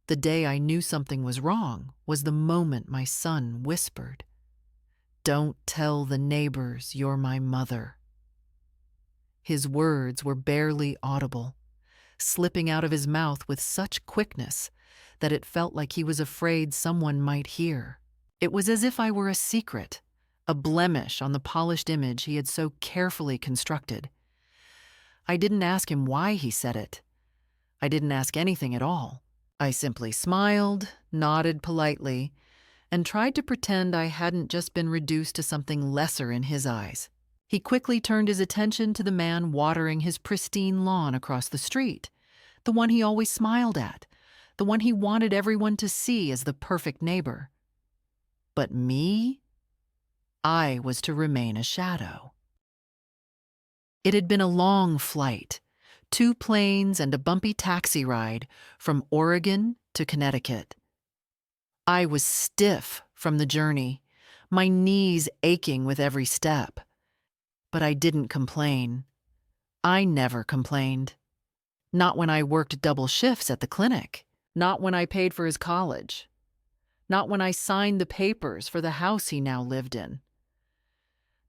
The day I knew something was wrong was the moment my son whispered, "Don't tell the neighbors you're my mother." His words were barely audible, slipping out of his mouth with such quickness that it felt like he was afraid someone might hear. It was as if I were a secret, a blemish on the polished image he had so carefully constructed. I didn't ask him why he said it. I didn't ask anything at all. I simply smiled, nodded politely, and tried to pretend I hadn't just been reduced to something lesser in his eyes. He quickly turned his attention to the man watering his pristine lawn across the street, the one he always smiled at, the one he wanted everyone to see as the perfect neighbor. But me? I was to remain a shadow. It had been a long flight, 2 planes and a bumpy taxi ride from Oregon to Connecticut. I was stiff from the journey, my knees aching with every step. But I didn't complain. I never complained. Not when I worked double shifts at the clinic. Not when I paid for his college. Not when I signed the papers for the house he now lived in.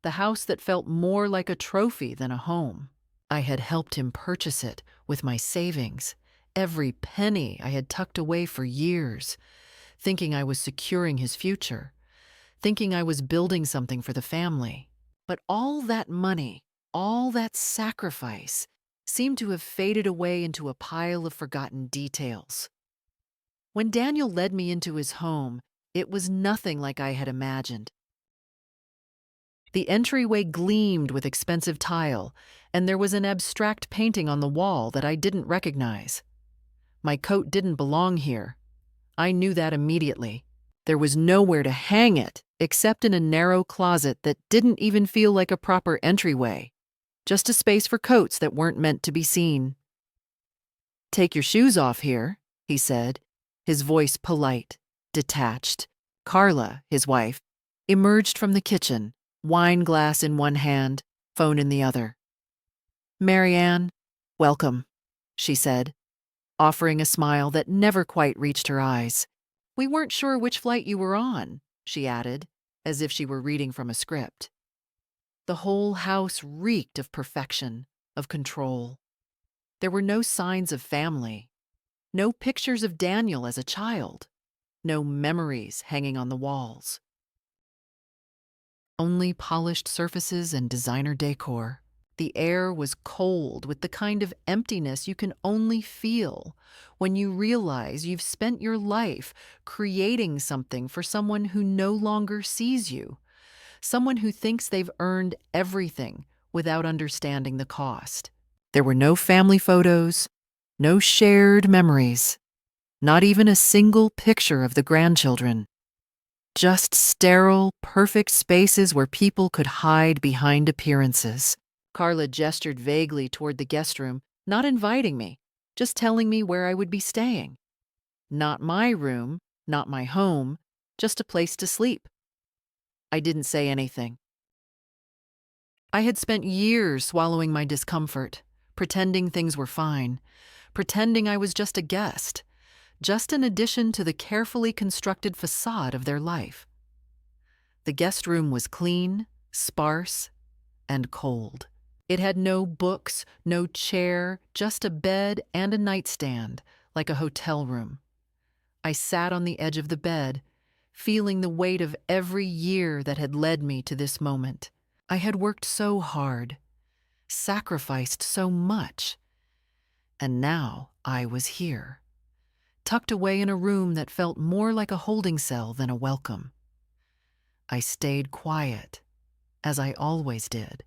The house that felt more like a trophy than a home. I had helped him purchase it with my savings, every penny I had tucked away for years, thinking I was securing his future, thinking I was building something for the family. But all that money, all that sacrifice, seemed to have faded away into a pile of forgotten details. When Daniel led me into his home, it was nothing like I had imagined. The entryway gleamed with expensive tile, and there was an abstract painting on the wall that I didn't recognize. My coat didn't belong here. I knew that immediately. There was nowhere to hang it except in a narrow closet that didn't even feel like a proper entryway, just a space for coats that weren't meant to be seen. "Take your shoes off here," he said, his voice polite, detached. Carla, his wife, emerged from the kitchen, wine glass in one hand, phone in the other. "Marianne, welcome," she said, offering a smile that never quite reached her eyes. "We weren't sure which flight you were on," she added, as if she were reading from a script. The whole house reeked of perfection, of control. There were no signs of family, no pictures of Daniel as a child, no memories hanging on the walls. Only polished surfaces and designer decor. The air was cold with the kind of emptiness you can only feel when you realize you've spent your life creating something for someone who no longer sees you, someone who thinks they've earned everything without understanding the cost. There were no family photos, no shared memories, not even a single picture of the grandchildren. Just sterile, perfect spaces where people could hide behind appearances. Carla gestured vaguely toward the guest room, not inviting me, just telling me where I would be staying. Not my room, not my home, just a place to sleep. I didn't say anything. I had spent years swallowing my discomfort, pretending things were fine, pretending I was just a guest, just an addition to the carefully constructed facade of their life. The guest room was clean, sparse, and cold. It had no books, no chair, just a bed and a nightstand, like a hotel room. I sat on the edge of the bed, feeling the weight of every year that had led me to this moment. I had worked so hard, sacrificed so much, and now I was here, tucked away in a room that felt more like a holding cell than a welcome. I stayed quiet, as I always did,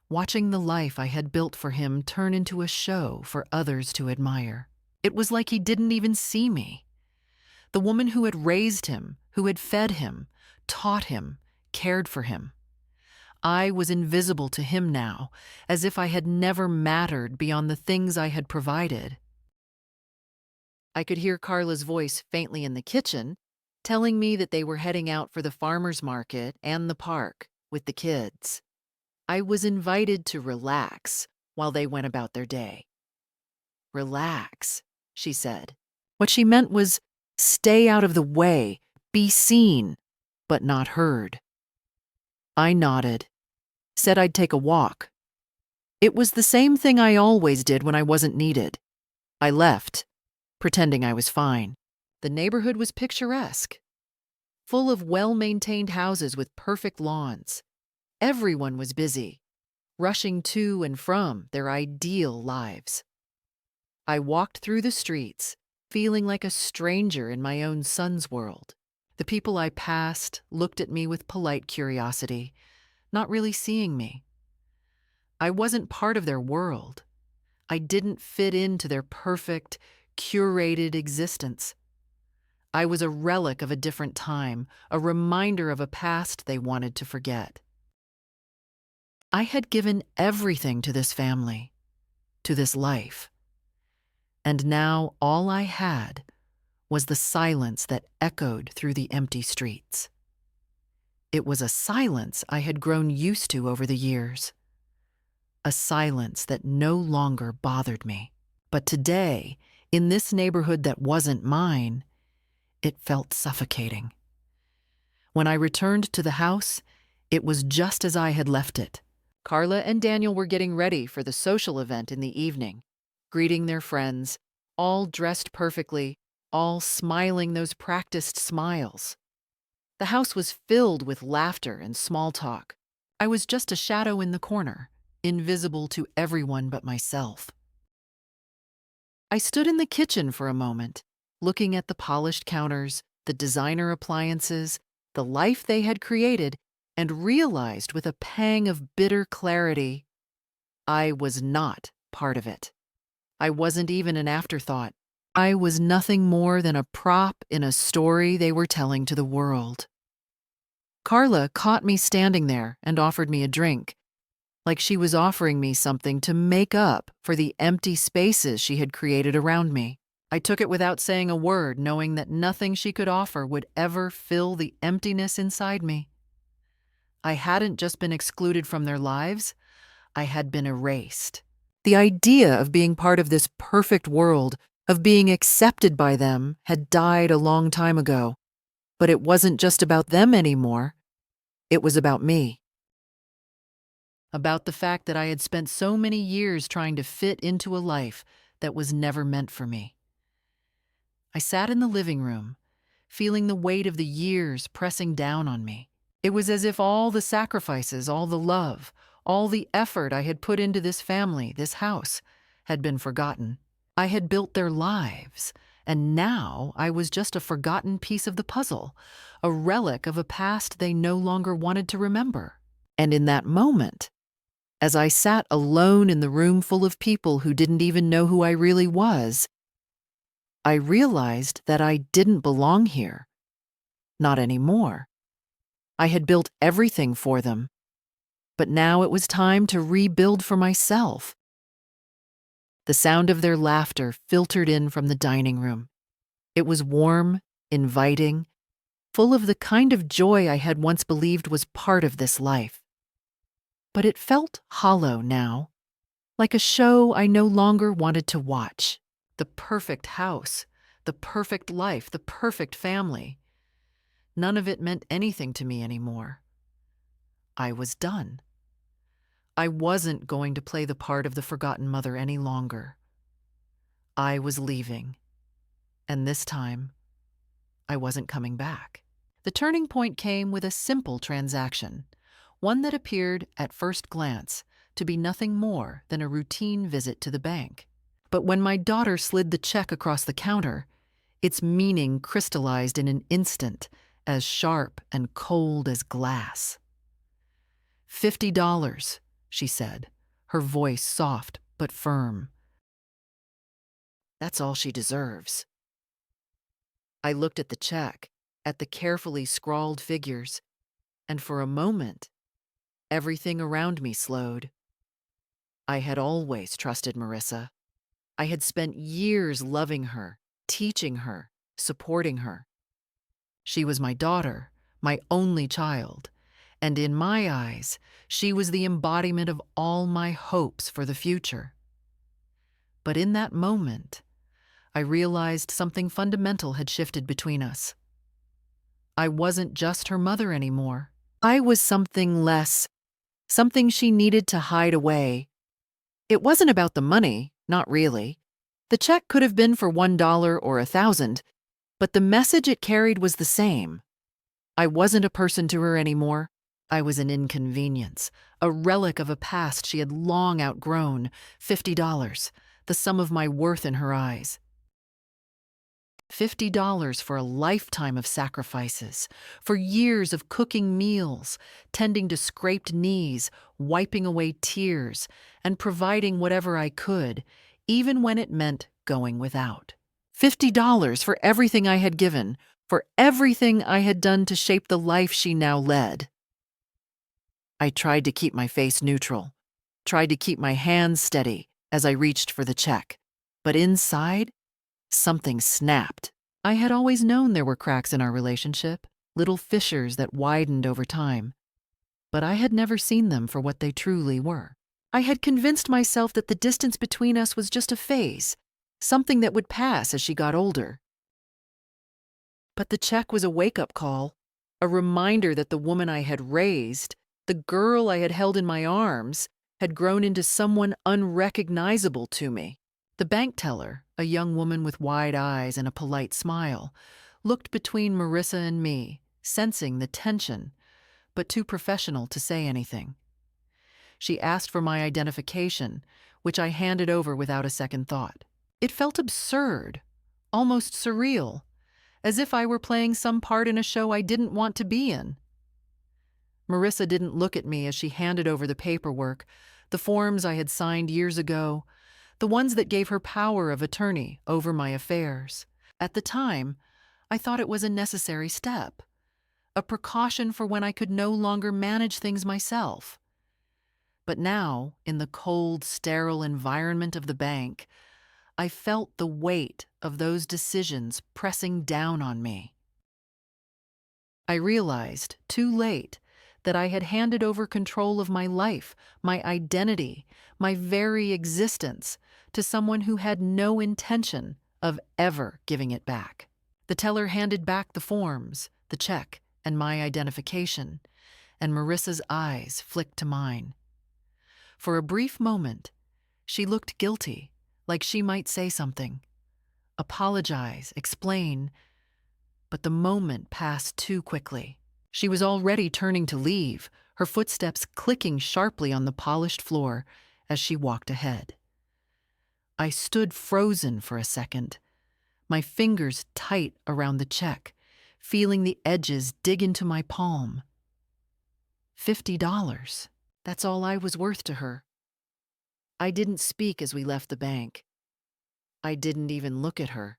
watching the life I had built for him turn into a show for others to admire. It was like he didn't even see me. The woman who had raised him, who had fed him, taught him, cared for him. I was invisible to him now, as if I had never mattered beyond the things I had provided. I could hear Carla's voice faintly in the kitchen, telling me that they were heading out for the farmer's market and the park with the kids. I was invited to relax while they went about their day. "Relax," she said, What she meant was stay out of the way, be seen, but not heard. I nodded, said I'd take a walk. It was the same thing I always did when I wasn't needed. I left, pretending I was fine. The neighborhood was picturesque, full of well-maintained houses with perfect lawns. Everyone was busy, rushing to and from their ideal lives. I walked through the streets, feeling like a stranger in my own son's world. The people I passed looked at me with polite curiosity, not really seeing me. I wasn't part of their world. I didn't fit into their perfect, curated existence. I was a relic of a different time, a reminder of a past they wanted to forget. I had given everything to this family, to this life. And now all I had was the silence that echoed through the empty streets. It was a silence I had grown used to over the years, a silence that no longer bothered me. But today, in this neighborhood that wasn't mine, it felt suffocating. When I returned to the house, it was just as I had left it. Carla and Daniel were getting ready for the social event in the evening, greeting their friends, all dressed perfectly, all smiling those practiced smiles. The house was filled with laughter and small talk. I was just a shadow in the corner, invisible to everyone but myself. I stood in the kitchen for a moment, looking at the polished counters, the designer appliances, the life they had created, and realized with a pang of bitter clarity, I was not part of it. I wasn't even an afterthought. I was nothing more than a prop in a story they were telling to the world. Carla caught me standing there and offered me a drink, like she was offering me something to make up for the empty spaces she had created around me. I took it without saying a word, knowing that nothing she could offer would ever fill the emptiness inside me. I hadn't just been excluded from their lives, I had been erased. The idea of being part of this perfect world, of being accepted by them, had died a long time ago. But it wasn't just about them anymore. It was about me. About the fact that I had spent so many years trying to fit into a life that was never meant for me. I sat in the living room, feeling the weight of the years pressing down on me. It was as if all the sacrifices, all the love, all the effort I had put into this family, this house, had been forgotten. I had built their lives, and now I was just a forgotten piece of the puzzle, a relic of a past they no longer wanted to remember. And in that moment, as I sat alone in the room full of people who didn't even know who I really was, I realized that I didn't belong here. Not anymore. I had built everything for them, but now it was time to rebuild for myself. The sound of their laughter filtered in from the dining room. It was warm, inviting, full of the kind of joy I had once believed was part of this life. But it felt hollow now, like a show I no longer wanted to watch. The perfect house, the perfect life, the perfect family. None of it meant anything to me anymore. I was done. I wasn't going to play the part of the forgotten mother any longer. I was leaving, and this time, I wasn't coming back. The turning point came with a simple transaction, one that appeared, at first glance, to be nothing more than a routine visit to the bank. But when my daughter slid the check across the counter, its meaning crystallized in an instant, as sharp and cold as glass. $50, she said, her voice soft but firm. That's all she deserves. I looked at the check, at the carefully scrawled figures, and for a moment, everything around me slowed. I had always trusted Marissa. I had spent years loving her, teaching her, supporting her. She was my daughter, my only child, and in my eyes, she was the embodiment of all my hopes for the future. But in that moment, I realized something fundamental had shifted between us. I wasn't just her mother anymore. I was something less, something she needed to hide away. It wasn't about the money, not really. The check could have been for $1 or 1,000, but the message it carried was the same. I wasn't a person to her anymore. I was an inconvenience, a relic of a past she had long outgrown. $50, the sum of my worth in her eyes. $50 for a lifetime of sacrifices, for years of cooking meals, tending to scraped knees, wiping away tears, and providing whatever I could, even when it meant going without. $50 for everything I had given, for everything I had done to shape the life she now led. I tried to keep my face neutral, tried to keep my hands steady as I reached for the check, but inside, something snapped. I had always known there were cracks in our relationship, little fissures that widened over time, but I had never seen them for what they truly were. I had convinced myself that the distance between us was just a phase, something that would pass as she got older. But the check was a wake-up call, a reminder that the woman I had raised, the girl I had held in my arms, had grown into someone unrecognizable to me. The bank teller, a young woman with wide eyes and a polite smile, looked between Marissa and me, sensing the tension, but too professional to say anything. She asked for my identification, which I handed over without a second thought. It felt absurd, almost surreal, as if I were playing some part in a show I didn't want to be in. Marissa didn't look at me as she handed over the paperwork, the forms I had signed years ago, the ones that gave her power of attorney over my affairs. At the time, I thought it was a necessary step, a precaution for when I could no longer manage things myself. But now, in the cold, sterile environment of the bank, I felt the weight of those decisions pressing down on me. I realized, too late, that I had handed over control of my life, my identity, my very existence, to someone who had no intention of ever giving it back. The teller handed back the forms, the check, and my identification, and Marissa's eyes flicked to mine. For a brief moment, she looked guilty, like she might say something, apologize, explain, but the moment passed too quickly. She was already turning to leave, her footsteps clicking sharply on the polished floor as she walked ahead. I stood frozen for a second, my fingers tight around the check, feeling the edges dig into my palm. $50. That's all I was worth to her. I didn't speak as we left the bank. I didn't even look at her.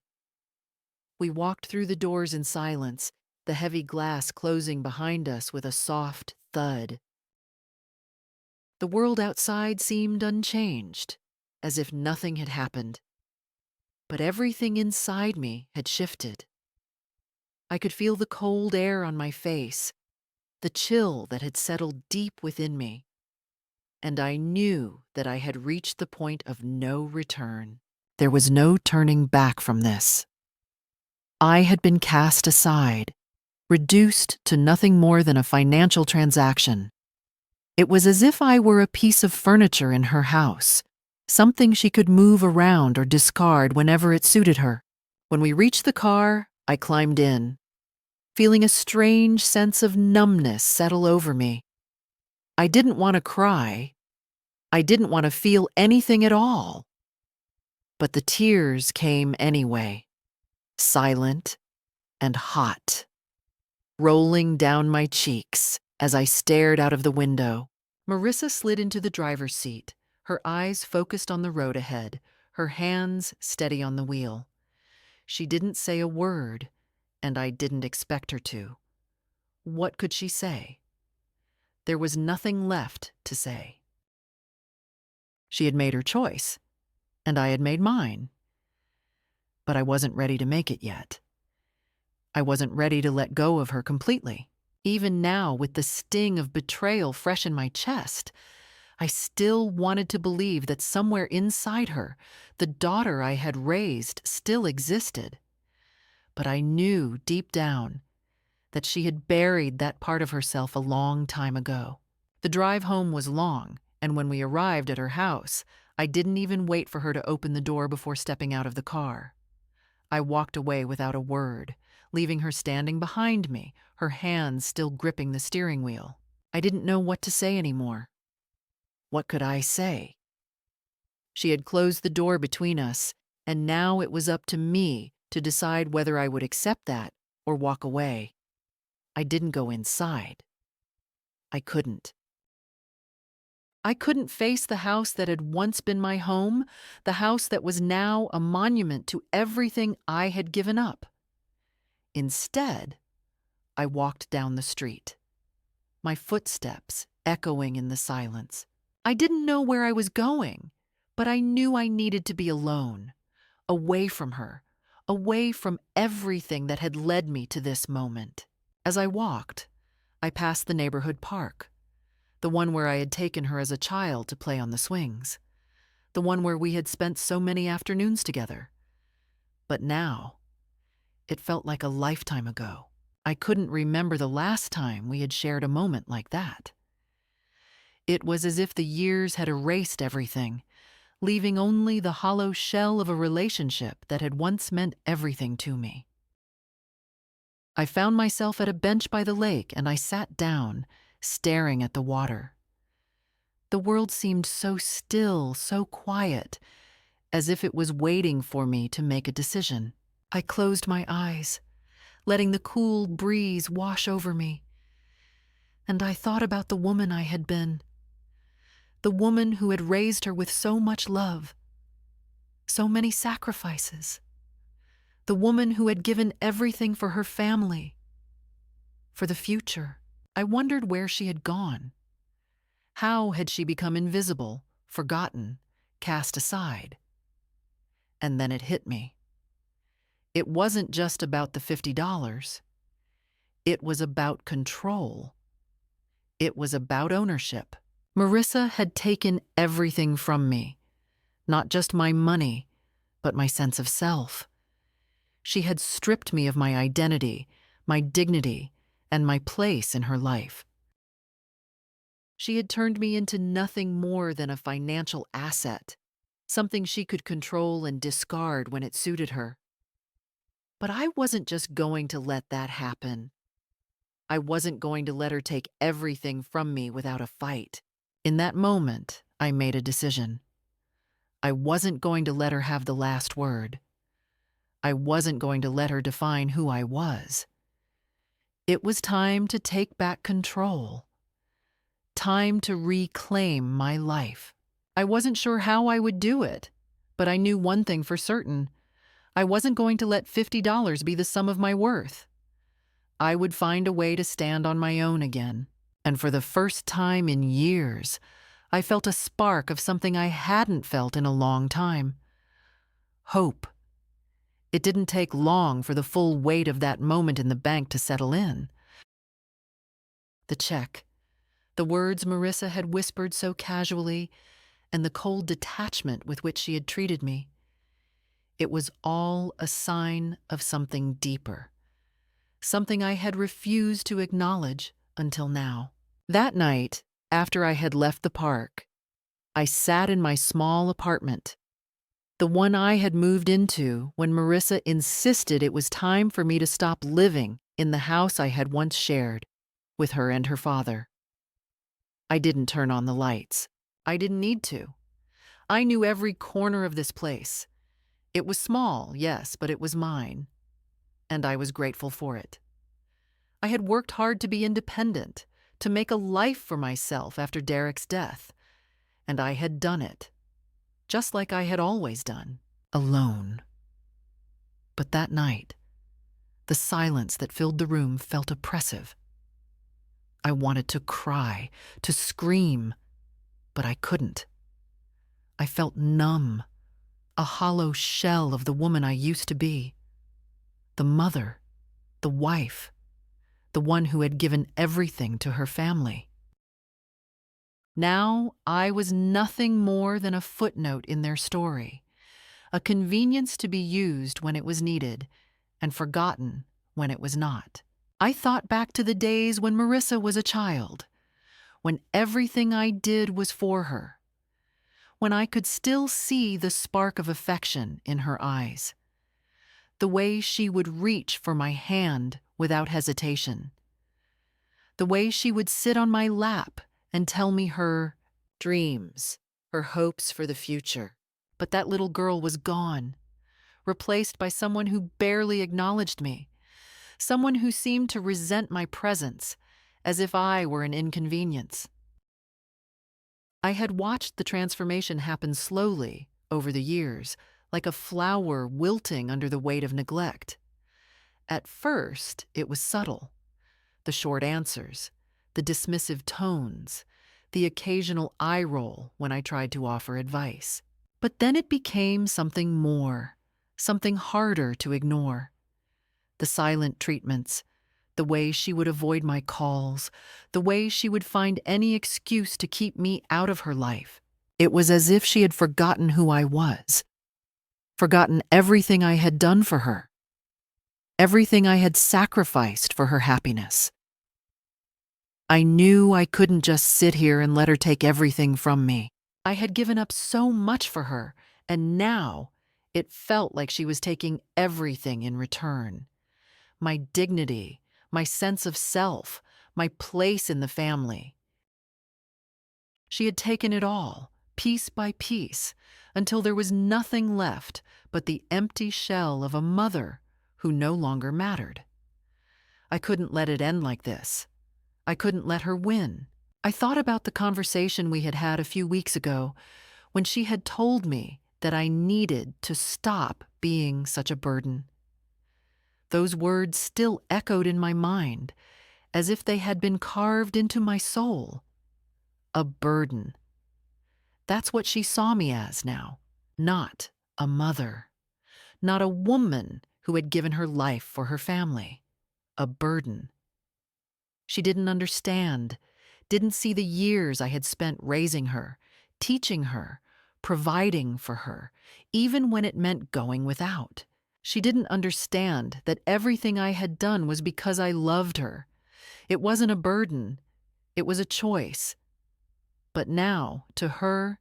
We walked through the doors in silence, the heavy glass closing behind us with a soft thud. The world outside seemed unchanged, as if nothing had happened. But everything inside me had shifted. I could feel the cold air on my face, the chill that had settled deep within me, and I knew that I had reached the point of no return. There was no turning back from this. I had been cast aside, reduced to nothing more than a financial transaction. It was as if I were a piece of furniture in her house, something she could move around or discard whenever it suited her. When we reached the car, I climbed in, feeling a strange sense of numbness settle over me. I didn't want to cry. I didn't want to feel anything at all. But the tears came anyway, silent and hot, rolling down my cheeks as I stared out of the window. Marissa slid into the driver's seat, her eyes focused on the road ahead, her hands steady on the wheel. She didn't say a word, and I didn't expect her to. What could she say? There was nothing left to say. She had made her choice, and I had made mine. But I wasn't ready to make it yet. I wasn't ready to let go of her completely. Even now, with the sting of betrayal fresh in my chest, I still wanted to believe that somewhere inside her, the daughter I had raised still existed. But I knew deep down that she had buried that part of herself a long time ago. The drive home was long, and when we arrived at her house, I didn't even wait for her to open the door before stepping out of the car. I walked away without a word, leaving her standing behind me, her hands still gripping the steering wheel. I didn't know what to say anymore. What could I say? She had closed the door between us, and now it was up to me to decide whether I would accept that or walk away. I didn't go inside. I couldn't. I couldn't face the house that had once been my home, the house that was now a monument to everything I had given up. Instead, I walked down the street, my footsteps echoing in the silence. I didn't know where I was going, but I knew I needed to be alone, away from her, away from everything that had led me to this moment. As I walked, I passed the neighborhood park, the one where I had taken her as a child to play on the swings, the one where we had spent so many afternoons together. But now, it felt like a lifetime ago. I couldn't remember the last time we had shared a moment like that. It was as if the years had erased everything, leaving only the hollow shell of a relationship that had once meant everything to me. I found myself at a bench by the lake, and I sat down, staring at the water. The world seemed so still, so quiet, as if it was waiting for me to make a decision. I closed my eyes, letting the cool breeze wash over me, and I thought about the woman I had been, the woman who had raised her with so much love, so many sacrifices, the woman who had given everything for her family, for the future. I wondered where she had gone. How had she become invisible, forgotten, cast aside? And then it hit me. It wasn't just about the $50. It was about control. It was about ownership. Marissa had taken everything from me, not just my money, but my sense of self. She had stripped me of my identity, my dignity, and my place in her life. She had turned me into nothing more than a financial asset, something she could control and discard when it suited her. But I wasn't just going to let that happen. I wasn't going to let her take everything from me without a fight. In that moment, I made a decision. I wasn't going to let her have the last word. I wasn't going to let her define who I was. It was time to take back control. Time to reclaim my life. I wasn't sure how I would do it, but I knew one thing for certain. I wasn't going to let $50 be the sum of my worth. I would find a way to stand on my own again. And for the first time in years, I felt a spark of something I hadn't felt in a long time. Hope. It didn't take long for the full weight of that moment in the bank to settle in. The check, the words Marissa had whispered so casually, and the cold detachment with which she had treated me. It was all a sign of something deeper, something I had refused to acknowledge until now. That night, after I had left the park, I sat in my small apartment, the one I had moved into when Marissa insisted it was time for me to stop living in the house I had once shared with her and her father. I didn't turn on the lights. I didn't need to. I knew every corner of this place. It was small, yes, but it was mine, and I was grateful for it. I had worked hard to be independent, to make a life for myself after Derek's death, and I had done it, just like I had always done, alone. But that night, the silence that filled the room felt oppressive. I wanted to cry, to scream, but I couldn't. I felt numb, a hollow shell of the woman I used to be, the mother, the wife, the one who had given everything to her family. Now I was nothing more than a footnote in their story, a convenience to be used when it was needed and forgotten when it was not. I thought back to the days when Marissa was a child, when everything I did was for her, when I could still see the spark of affection in her eyes, the way she would reach for my hand without hesitation, the way she would sit on my lap and tell me her dreams, her hopes for the future. But that little girl was gone, replaced by someone who barely acknowledged me, someone who seemed to resent my presence, as if I were an inconvenience. I had watched the transformation happen slowly over the years, like a flower wilting under the weight of neglect. At first, it was subtle. The short answers, the dismissive tones, the occasional eye roll when I tried to offer advice. But then it became something more, something harder to ignore. The silent treatments, the way she would avoid my calls, the way she would find any excuse to keep me out of her life. It was as if she had forgotten who I was, forgotten everything I had done for her, everything I had sacrificed for her happiness. I knew I couldn't just sit here and let her take everything from me. I had given up so much for her, and now it felt like she was taking everything in return. My dignity, my sense of self, my place in the family. She had taken it all, piece by piece, until there was nothing left but the empty shell of a mother who no longer mattered. I couldn't let it end like this. I couldn't let her win. I thought about the conversation we had had a few weeks ago when she had told me that I needed to stop being such a burden. Those words still echoed in my mind as if they had been carved into my soul. A burden. That's what she saw me as now. Not a mother. Not a woman who had given her life for her family. A burden. She didn't understand, didn't see the years I had spent raising her, teaching her, providing for her, even when it meant going without. She didn't understand that everything I had done was because I loved her. It wasn't a burden, it was a choice. But now, to her,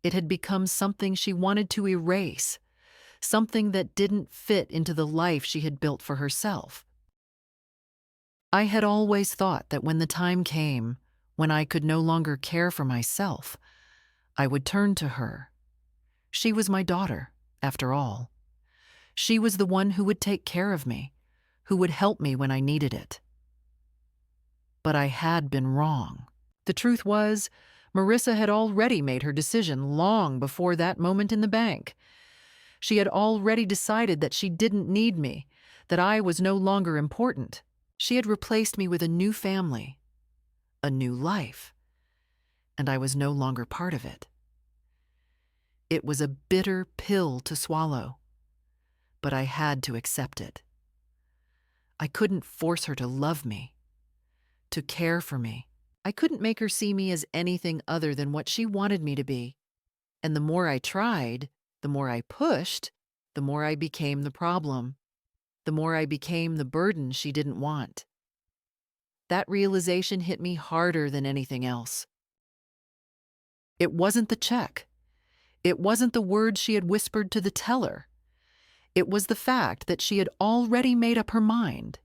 it had become something she wanted to erase, something that didn't fit into the life she had built for herself. I had always thought that when the time came, when I could no longer care for myself, I would turn to her. She was my daughter, after all. She was the one who would take care of me, who would help me when I needed it. But I had been wrong. The truth was, Marissa had already made her decision long before that moment in the bank. She had already decided that she didn't need me, that I was no longer important. She had replaced me with a new family, a new life, and I was no longer part of it. It was a bitter pill to swallow, but I had to accept it. I couldn't force her to love me, to care for me. I couldn't make her see me as anything other than what she wanted me to be. And the more I tried, the more I pushed, the more I became the problem, the more I became the burden she didn't want. That realization hit me harder than anything else. It wasn't the check. It wasn't the words she had whispered to the teller. It was the fact that she had already made up her mind.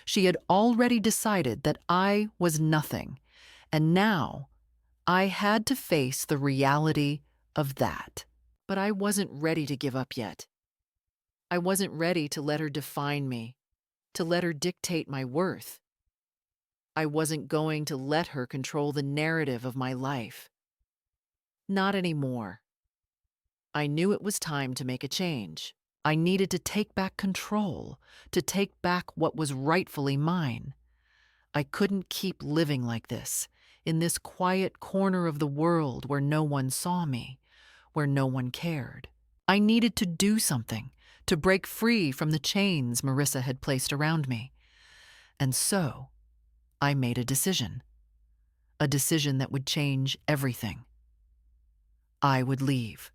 She had already decided that I was nothing, and now I had to face the reality of that. But I wasn't ready to give up yet. I wasn't ready to let her define me, to let her dictate my worth. I wasn't going to let her control the narrative of my life. Not anymore. I knew it was time to make a change. I needed to take back control, to take back what was rightfully mine. I couldn't keep living like this, in this quiet corner of the world where no one saw me, where no one cared. I needed to do something, to break free from the chains Marissa had placed around me. And so, I made a decision. a decision that would change everything. I would leave.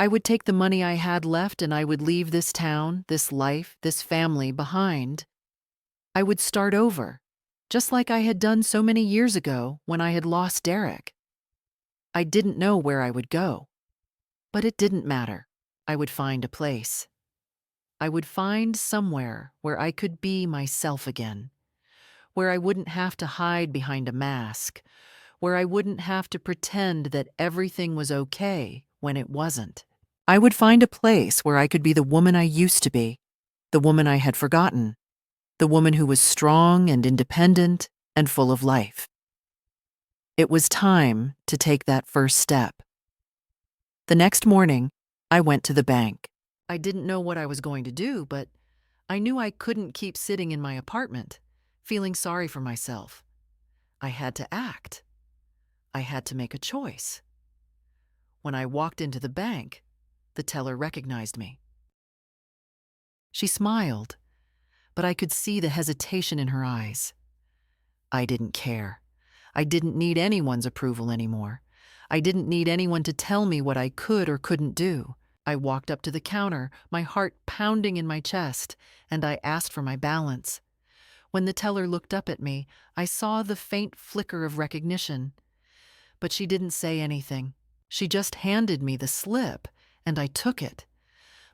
I would take the money I had left and I would leave this town, this life, this family behind. I would start over, just like I had done so many years ago when I had lost Derek. I didn't know where I would go, but it didn't matter. I would find a place. I would find somewhere where I could be myself again, where I wouldn't have to hide behind a mask, where I wouldn't have to pretend that everything was okay when it wasn't. I would find a place where I could be the woman I used to be, the woman I had forgotten, the woman who was strong and independent and full of life. It was time to take that first step. The next morning, I went to the bank. I didn't know what I was going to do, but I knew I couldn't keep sitting in my apartment, feeling sorry for myself. I had to act. I had to make a choice. When I walked into the bank, the teller recognized me. She smiled, but I could see the hesitation in her eyes. I didn't care. I didn't need anyone's approval anymore. I didn't need anyone to tell me what I could or couldn't do. I walked up to the counter, my heart pounding in my chest, and I asked for my balance. When the teller looked up at me, I saw the faint flicker of recognition. But she didn't say anything. She just handed me the slip, and I took it,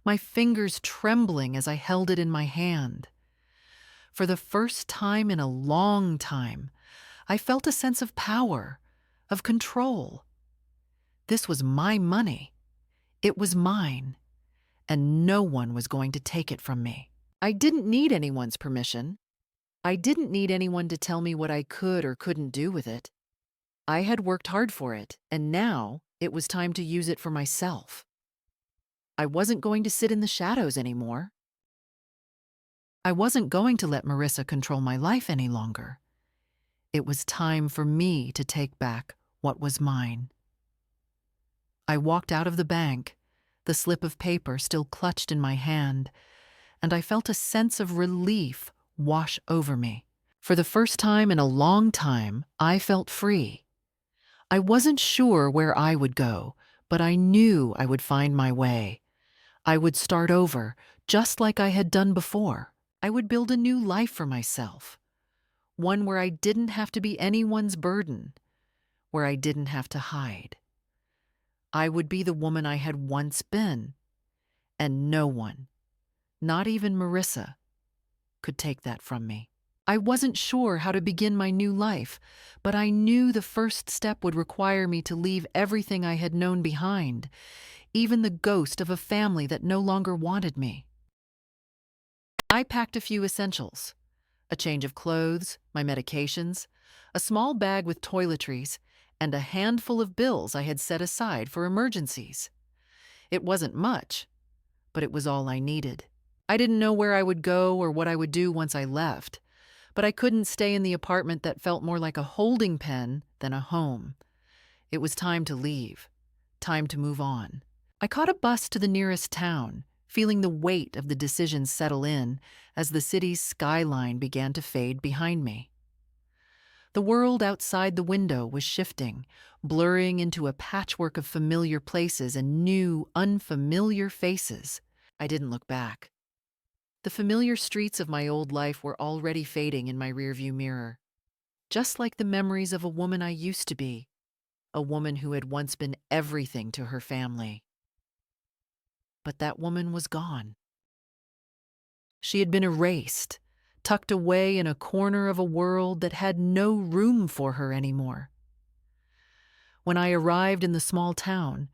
my fingers trembling as I held it in my hand. For the first time in a long time, I felt a sense of power, of control. This was my money. It was mine, and no one was going to take it from me. I didn't need anyone's permission. I didn't need anyone to tell me what I could or couldn't do with it. I had worked hard for it, and now it was time to use it for myself. I wasn't going to sit in the shadows anymore. I wasn't going to let Marissa control my life any longer. It was time for me to take back what was mine. I walked out of the bank, the slip of paper still clutched in my hand, and I felt a sense of relief wash over me. For the first time in a long time, I felt free. I wasn't sure where I would go, but I knew I would find my way. I would start over, just like I had done before. I would build a new life for myself, one where I didn't have to be anyone's burden, where I didn't have to hide. I would be the woman I had once been, and no one, not even Marissa, could take that from me. I wasn't sure how to begin my new life, but I knew the first step would require me to leave everything I had known behind, even the ghost of a family that no longer wanted me. I packed a few essentials: a change of clothes, my medications, a small bag with toiletries, and a handful of bills I had set aside for emergencies. It wasn't much, but it was all I needed. I didn't know where I would go or what I would do once I left, but I couldn't stay in the apartment that felt more like a holding pen than a home. It was time to leave, time to move on. I caught a bus to the nearest town, feeling the weight of the decision settle in as the city's skyline began to fade behind me. The world outside the window was shifting, blurring into a patchwork of familiar places and new, unfamiliar faces. I didn't look back. The familiar streets of my old life were already fading in my rearview mirror, just like the memories of a woman I used to be, a woman who had once been everything to her family. But that woman was gone. She had been erased, tucked away in a corner of a world that had no room for her anymore. When I arrived in the small town,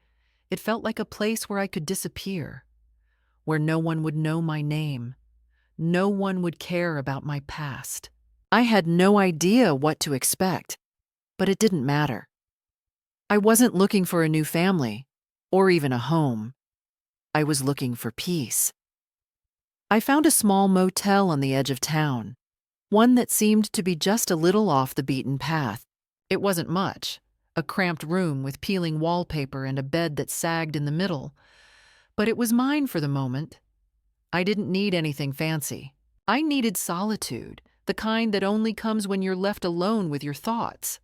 it felt like a place where I could disappear, where no one would know my name, no one would care about my past. I had no idea what to expect, but it didn't matter. I wasn't looking for a new family, or even a home. I was looking for peace. I found a small motel on the edge of town, one that seemed to be just a little off the beaten path. It wasn't much, a cramped room with peeling wallpaper and a bed that sagged in the middle, but it was mine for the moment. I didn't need anything fancy. I needed solitude, the kind that only comes when you're left alone with your thoughts,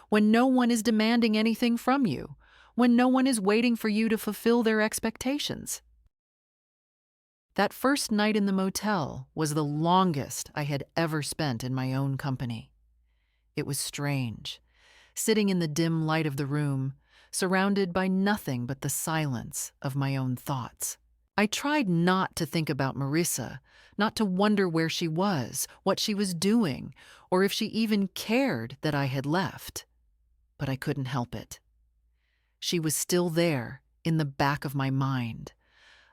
when no one is demanding anything from you, when no one is waiting for you to fulfill their expectations. That first night in the motel was the longest I had ever spent in my own company. It was strange, sitting in the dim light of the room, surrounded by nothing but the silence of my own thoughts. I tried not to think about Marissa, not to wonder where she was, what she was doing, or if she even cared that I had left. But I couldn't help it. She was still there, in the back of my mind,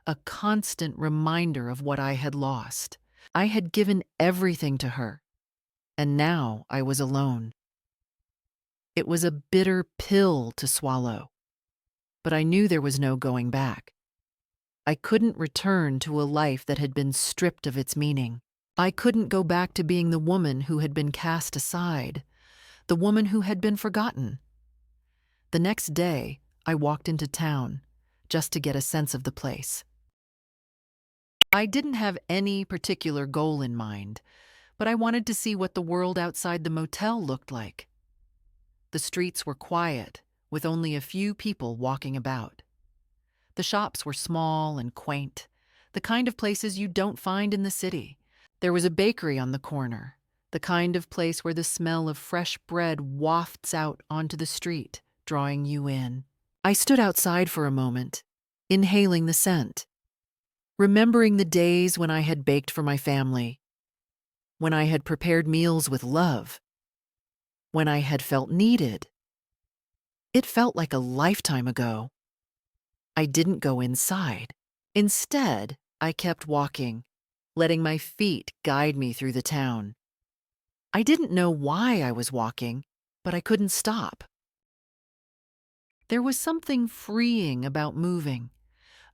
a constant reminder of what I had lost. I had given everything to her, and now I was alone. It was a bitter pill to swallow, but I knew there was no going back. I couldn't return to a life that had been stripped of its meaning. I couldn't go back to being the woman who had been cast aside, the woman who had been forgotten. The next day, I walked into town, just to get a sense of the place. I didn't have any particular goal in mind, but I wanted to see what the world outside the motel looked like. The streets were quiet, with only a few people walking about. The shops were small and quaint, the kind of places you don't find in the city. There was a bakery on the corner, the kind of place where the smell of fresh bread wafts out onto the street, drawing you in. I stood outside for a moment, inhaling the scent, remembering the days when I had baked for my family, when I had prepared meals with love, when I had felt needed. It felt like a lifetime ago. I didn't go inside. Instead, I kept walking, letting my feet guide me through the town. I didn't know why I was walking, but I couldn't stop. There was something freeing about moving,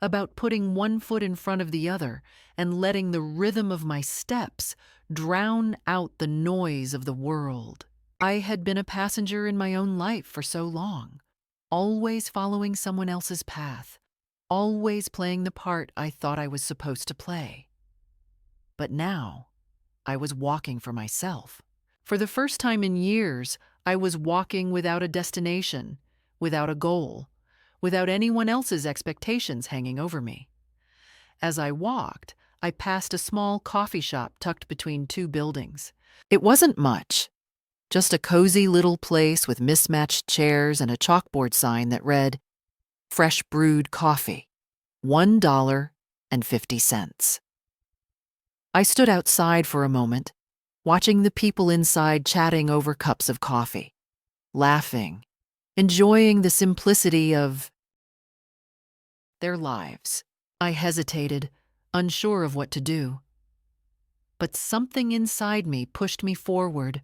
about putting one foot in front of the other and letting the rhythm of my steps drown out the noise of the world. I had been a passenger in my own life for so long, always following someone else's path, always playing the part I thought I was supposed to play. But now, I was walking for myself. For the first time in years, I was walking without a destination, without a goal, without anyone else's expectations hanging over me. As I walked, I passed a small coffee shop tucked between two buildings. It wasn't much, just a cozy little place with mismatched chairs and a chalkboard sign that read, "Fresh brewed coffee, $1.50. I stood outside for a moment, watching the people inside chatting over cups of coffee, laughing, enjoying the simplicity of their lives. I hesitated, unsure of what to do. But something inside me pushed me forward,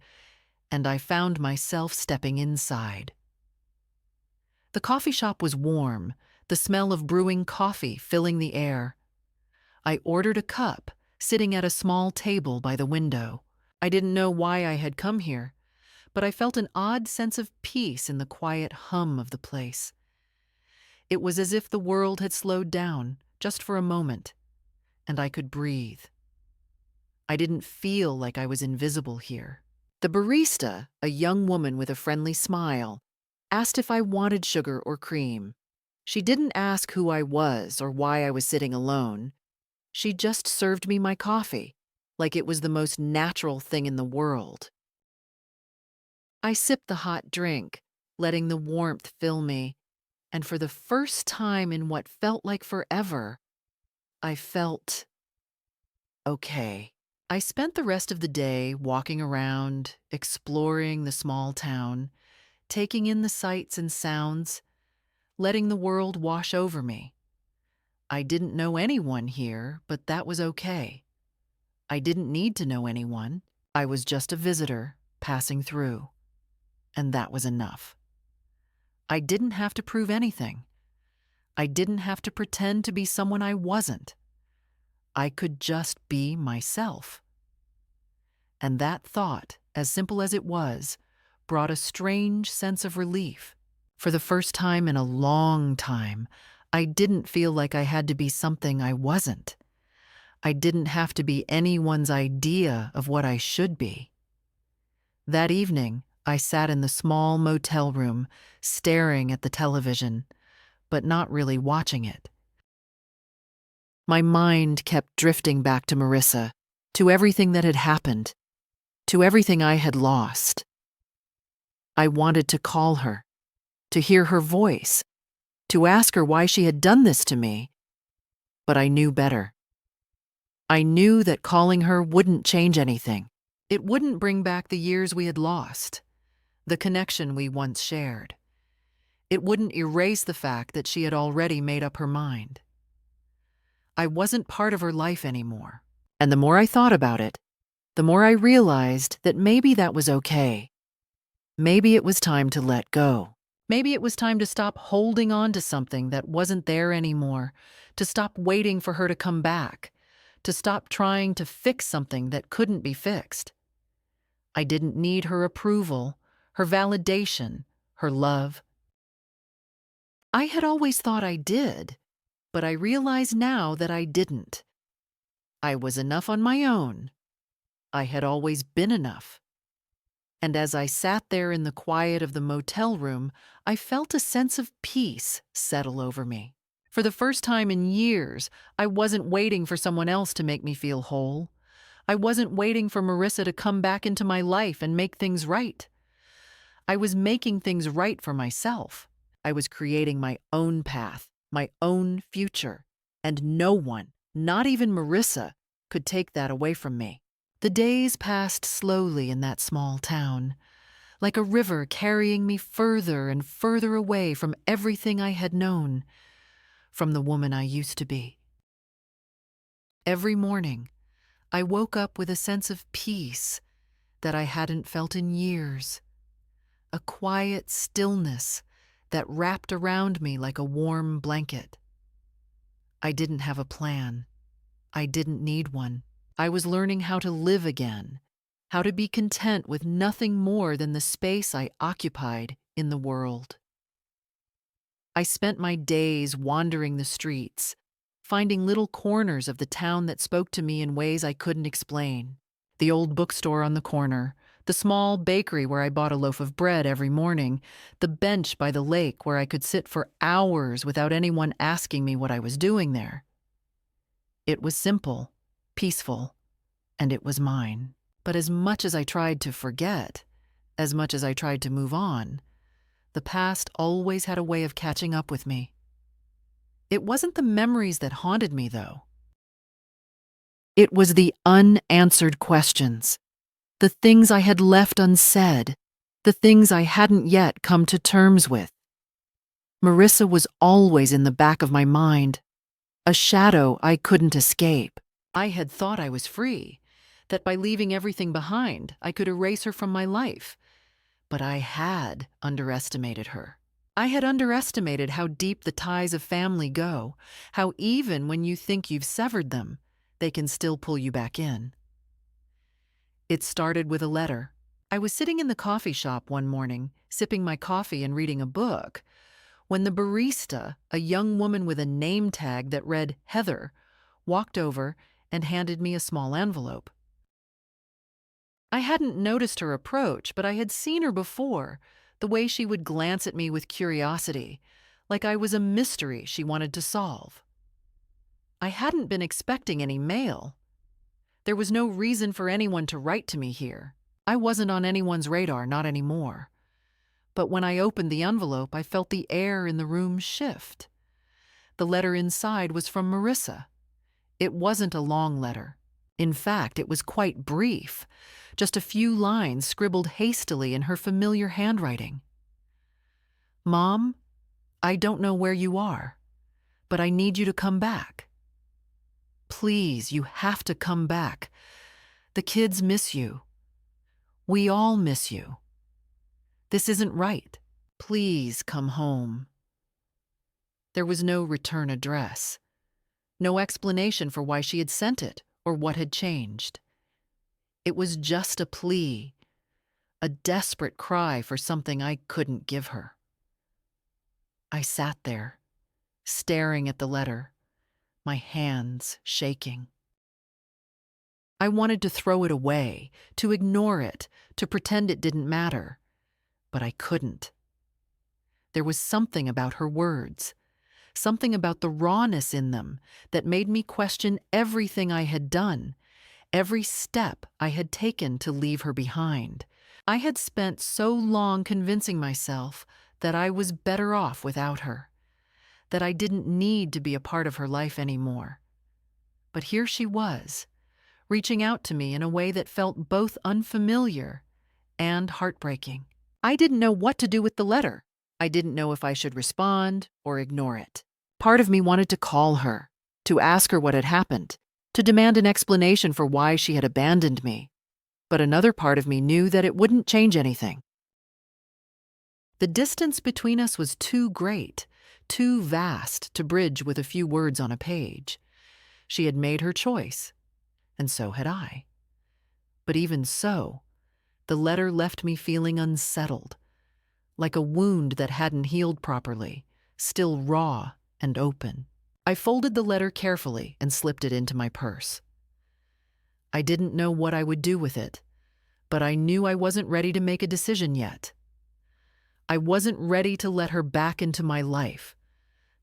and I found myself stepping inside. The coffee shop was warm, the smell of brewing coffee filling the air. I ordered a cup, sitting at a small table by the window. I didn't know why I had come here, but I felt an odd sense of peace in the quiet hum of the place. It was as if the world had slowed down, just for a moment, and I could breathe. I didn't feel like I was invisible here. The barista, a young woman with a friendly smile, asked if I wanted sugar or cream. She didn't ask who I was or why I was sitting alone. She just served me my coffee, like it was the most natural thing in the world. I sipped the hot drink, letting the warmth fill me, and for the first time in what felt like forever, I felt okay. I spent the rest of the day walking around, exploring the small town, taking in the sights and sounds, letting the world wash over me. I didn't know anyone here, but that was okay. I didn't need to know anyone. I was just a visitor, passing through. And that was enough. I didn't have to prove anything. I didn't have to pretend to be someone I wasn't. I could just be myself. And that thought, as simple as it was, brought a strange sense of relief. For the first time in a long time, I didn't feel like I had to be something I wasn't. I didn't have to be anyone's idea of what I should be. That evening, I sat in the small motel room, staring at the television, but not really watching it. My mind kept drifting back to Marissa, to everything that had happened, to everything I had lost. I wanted to call her, to hear her voice, to ask her why she had done this to me, but I knew better. I knew that calling her wouldn't change anything. It wouldn't bring back the years we had lost, the connection we once shared. It wouldn't erase the fact that she had already made up her mind. I wasn't part of her life anymore. And the more I thought about it, the more I realized that maybe that was okay. Maybe it was time to let go. Maybe it was time to stop holding on to something that wasn't there anymore, to stop waiting for her to come back, to stop trying to fix something that couldn't be fixed. I didn't need her approval, her validation, her love. I had always thought I did, but I realize now that I didn't. I was enough on my own. I had always been enough. And as I sat there in the quiet of the motel room, I felt a sense of peace settle over me. For the first time in years, I wasn't waiting for someone else to make me feel whole. I wasn't waiting for Marissa to come back into my life and make things right. I was making things right for myself. I was creating my own path, my own future, and no one, not even Marissa, could take that away from me. The days passed slowly in that small town, like a river carrying me further and further away from everything I had known, from the woman I used to be. Every morning, I woke up with a sense of peace that I hadn't felt in years, a quiet stillness that wrapped around me like a warm blanket. I didn't have a plan. I didn't need one. I was learning how to live again, how to be content with nothing more than the space I occupied in the world. I spent my days wandering the streets, finding little corners of the town that spoke to me in ways I couldn't explain. The old bookstore on the corner, the small bakery where I bought a loaf of bread every morning, the bench by the lake where I could sit for hours without anyone asking me what I was doing there. It was simple, peaceful, and it was mine. But as much as I tried to forget, as much as I tried to move on, the past always had a way of catching up with me. It wasn't the memories that haunted me, though. It was the unanswered questions, the things I had left unsaid, the things I hadn't yet come to terms with. Marissa was always in the back of my mind, a shadow I couldn't escape. I had thought I was free, that by leaving everything behind, I could erase her from my life. But I had underestimated her. I had underestimated how deep the ties of family go, how even when you think you've severed them, they can still pull you back in. It started with a letter. I was sitting in the coffee shop one morning, sipping my coffee and reading a book, when the barista, a young woman with a name tag that read Heather, walked over and handed me a small envelope. I hadn't noticed her approach, but I had seen her before, the way she would glance at me with curiosity, like I was a mystery she wanted to solve. I hadn't been expecting any mail. There was no reason for anyone to write to me here. I wasn't on anyone's radar, not anymore. But when I opened the envelope, I felt the air in the room shift. The letter inside was from Marissa. It wasn't a long letter. In fact, it was quite brief, just a few lines scribbled hastily in her familiar handwriting. "Mom, I don't know where you are, but I need you to come back. Please, you have to come back. The kids miss you. We all miss you. This isn't right. Please come home." There was no return address, no explanation for why she had sent it or what had changed. It was just a plea, a desperate cry for something I couldn't give her. I sat there, staring at the letter, my hands shaking. I wanted to throw it away, to ignore it, to pretend it didn't matter. But I couldn't. There was something about her words, something about the rawness in them that made me question everything I had done, every step I had taken to leave her behind. I had spent so long convincing myself that I was better off without her, that I didn't need to be a part of her life anymore. But here she was, reaching out to me in a way that felt both unfamiliar and heartbreaking. I didn't know what to do with the letter. I didn't know if I should respond or ignore it. Part of me wanted to call her, to ask her what had happened, to demand an explanation for why she had abandoned me. But another part of me knew that it wouldn't change anything. The distance between us was too great, too vast to bridge with a few words on a page. She had made her choice, and so had I. But even so, the letter left me feeling unsettled, like a wound that hadn't healed properly, still raw and open. I folded the letter carefully and slipped it into my purse. I didn't know what I would do with it, but I knew I wasn't ready to make a decision yet. I wasn't ready to let her back into my life,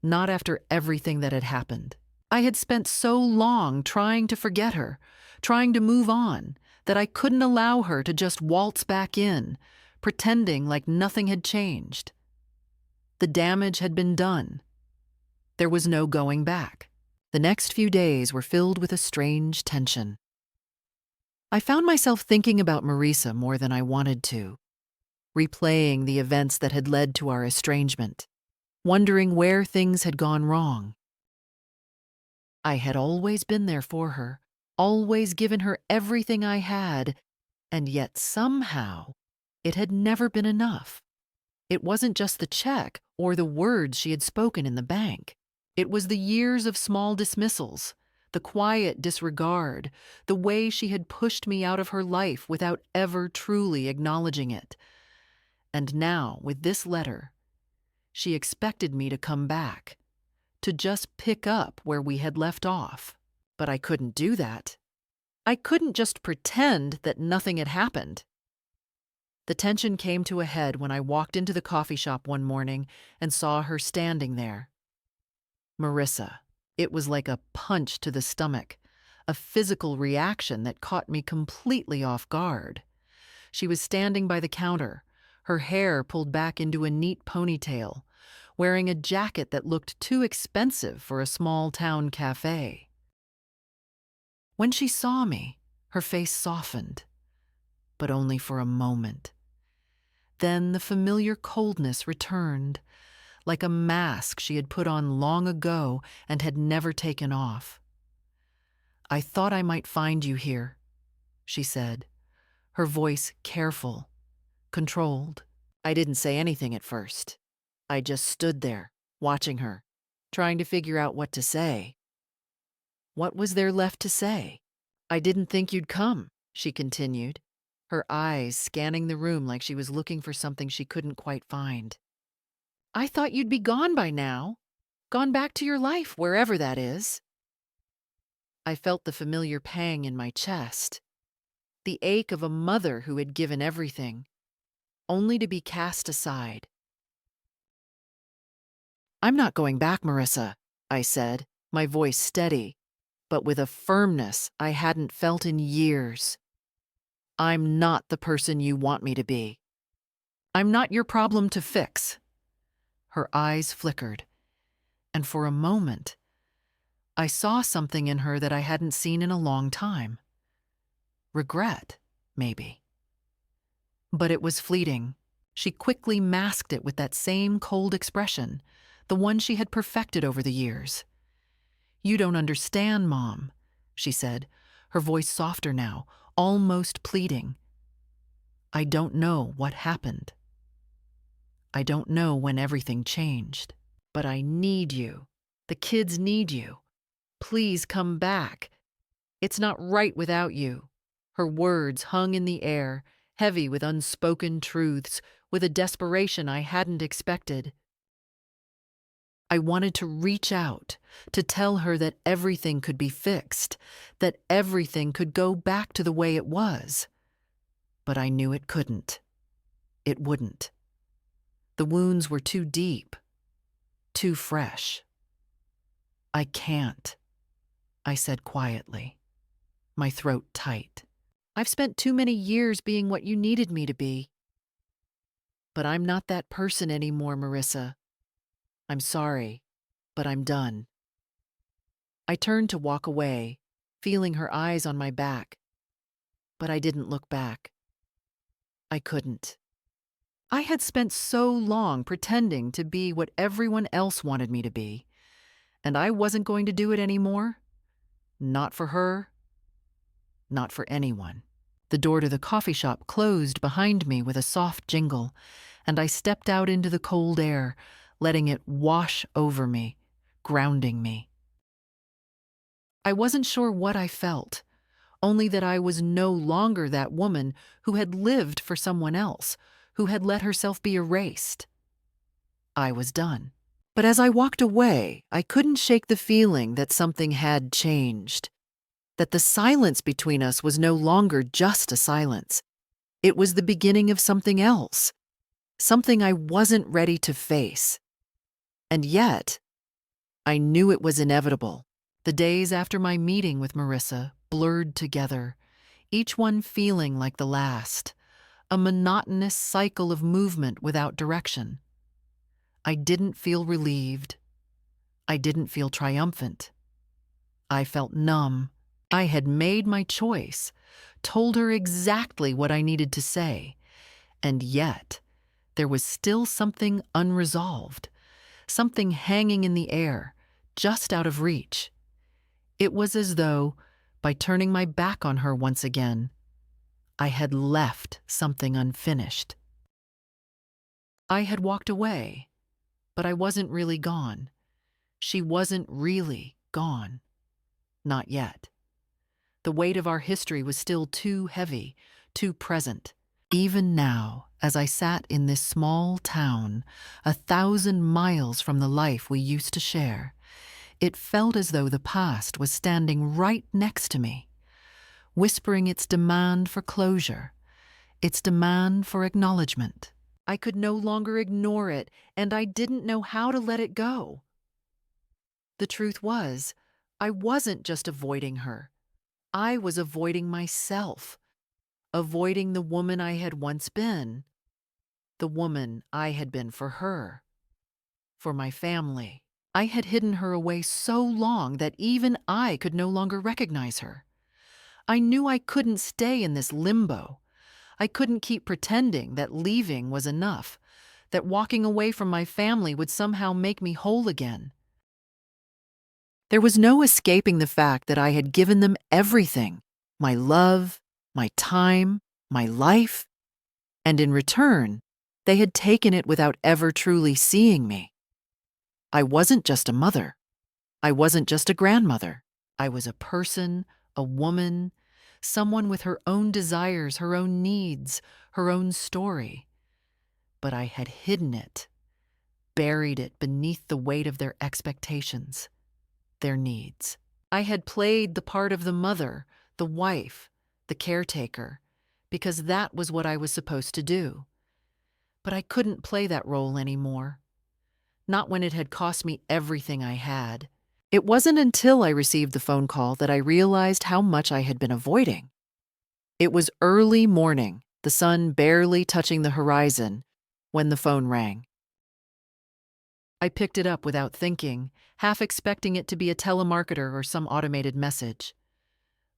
not after everything that had happened. I had spent so long trying to forget her, trying to move on, that I couldn't allow her to just waltz back in, pretending like nothing had changed. The damage had been done. There was no going back. The next few days were filled with a strange tension. I found myself thinking about Marisa more than I wanted to, replaying the events that had led to our estrangement, wondering where things had gone wrong. I had always been there for her, always given her everything I had, and yet somehow it had never been enough. It wasn't just the check or the words she had spoken in the bank. It was the years of small dismissals, the quiet disregard, the way she had pushed me out of her life without ever truly acknowledging it. And now, with this letter, she expected me to come back, to just pick up where we had left off. But I couldn't do that. I couldn't just pretend that nothing had happened. The tension came to a head when I walked into the coffee shop one morning and saw her standing there. Marisa. It was like a punch to the stomach, a physical reaction that caught me completely off guard. She was standing by the counter, her hair pulled back into a neat ponytail, wearing a jacket that looked too expensive for a small-town cafe. When she saw me, her face softened, but only for a moment. Then the familiar coldness returned, like a mask she had put on long ago and had never taken off. "I thought I might find you here," she said, her voice careful, controlled. I didn't say anything at first. I just stood there, watching her, trying to figure out what to say. What was there left to say? "I didn't think you'd come," she continued, her eyes scanning the room like she was looking for something she couldn't quite find. "I thought you'd be gone by now, gone back to your life, wherever that is." I felt the familiar pang in my chest, the ache of a mother who had given everything, only to be cast aside. "I'm not going back, Marisa," I said, my voice steady, but with a firmness I hadn't felt in years. "I'm not the person you want me to be. I'm not your problem to fix." Her eyes flickered, and for a moment, I saw something in her that I hadn't seen in a long time. Regret, maybe. But it was fleeting. She quickly masked it with that same cold expression, the one she had perfected over the years. "You don't understand, Mom," she said, her voice softer now, almost pleading. "I don't know what happened. I don't know when everything changed. But I need you. The kids need you. Please come back. It's not right without you." Her words hung in the air, heavy with unspoken truths, with a desperation I hadn't expected. I wanted to reach out, to tell her that everything could be fixed, that everything could go back to the way it was. But I knew it couldn't. It wouldn't. The wounds were too deep, too fresh. I can't, I said quietly, my throat tight. I've spent too many years being what you needed me to be. But I'm not that person anymore, Marissa. I'm sorry, but I'm done. I turned to walk away, feeling her eyes on my back. But I didn't look back. I couldn't. I had spent so long pretending to be what everyone else wanted me to be, and I wasn't going to do it anymore. Not for her, not for anyone. The door to the coffee shop closed behind me with a soft jingle, and I stepped out into the cold air, letting it wash over me, grounding me. I wasn't sure what I felt, only that I was no longer that woman who had lived for someone else, who had let herself be erased. I was done. But as I walked away, I couldn't shake the feeling that something had changed, that the silence between us was no longer just a silence. It was the beginning of something else, something I wasn't ready to face. And yet, I knew it was inevitable. The days after my meeting with Marissa blurred together, each one feeling like the last, a monotonous cycle of movement without direction. I didn't feel relieved. I didn't feel triumphant. I felt numb. I had made my choice, told her exactly what I needed to say, and yet there was still something unresolved, something hanging in the air, just out of reach. It was as though, by turning my back on her once again, I had left something unfinished. I had walked away, but I wasn't really gone. She wasn't really gone. Not yet. The weight of our history was still too heavy, too present. Even now, as I sat in this small town, 1,000 miles from the life we used to share, it felt as though the past was standing right next to me, whispering its demand for closure, its demand for acknowledgement. I could no longer ignore it, and I didn't know how to let it go. The truth was, I wasn't just avoiding her. I was avoiding myself, avoiding the woman I had once been, the woman I had been for her, for my family. I had hidden her away so long that even I could no longer recognize her. I knew I couldn't stay in this limbo. I couldn't keep pretending that leaving was enough, that walking away from my family would somehow make me whole again. There was no escaping the fact that I had given them everything, my love, my time, my life, and in return, they had taken it without ever truly seeing me. I wasn't just a mother. I wasn't just a grandmother. I was a person, a woman, someone with her own desires, her own needs, her own story. But I had hidden it, buried it beneath the weight of their expectations, their needs. I had played the part of the mother, the wife, the caretaker, because that was what I was supposed to do. But I couldn't play that role anymore. Not when it had cost me everything I had. It wasn't until I received the phone call that I realized how much I had been avoiding. It was early morning, the sun barely touching the horizon, when the phone rang. I picked it up without thinking, half expecting it to be a telemarketer or some automated message.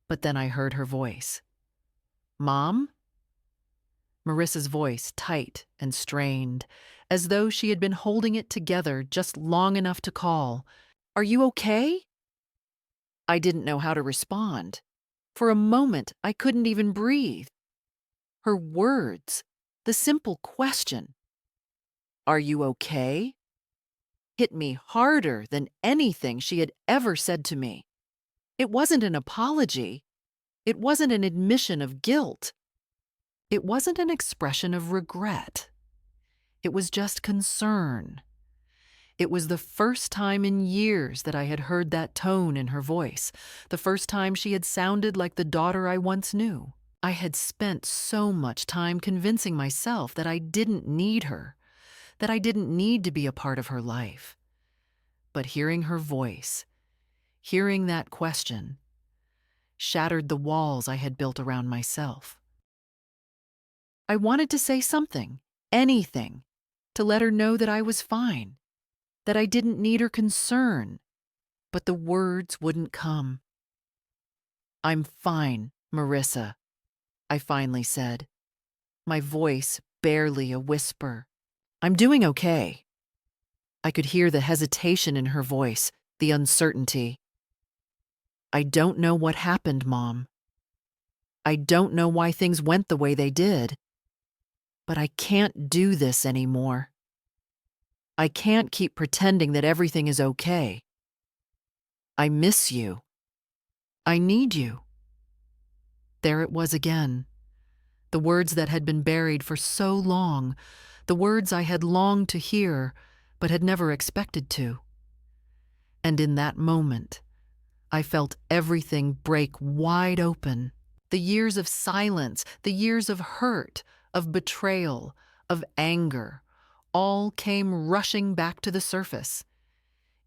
But then I heard her voice. "Mom?" Marissa's voice, tight and strained, as though she had been holding it together just long enough to call. "Are you okay?" I didn't know how to respond. For a moment, I couldn't even breathe. Her words, the simple question, "Are you okay?" hit me harder than anything she had ever said to me. It wasn't an apology. It wasn't an admission of guilt. It wasn't an expression of regret. It was just concern. It was the first time in years that I had heard that tone in her voice, the first time she had sounded like the daughter I once knew. I had spent so much time convincing myself that I didn't need her, that I didn't need to be a part of her life. But hearing her voice, hearing that question, shattered the walls I had built around myself. I wanted to say something, anything, to let her know that I was fine, that I didn't need her concern, but the words wouldn't come. "I'm fine, Marissa," I finally said, my voice barely a whisper. "I'm doing okay." I could hear the hesitation in her voice, the uncertainty. "I don't know what happened, Mom. I don't know why things went the way they did. But I can't do this anymore. I can't keep pretending that everything is okay. I miss you. I need you." There it was again. The words that had been buried for so long, the words I had longed to hear, but had never expected to. And in that moment, I felt everything break wide open. The years of silence, the years of hurt, of betrayal, of anger, all came rushing back to the surface.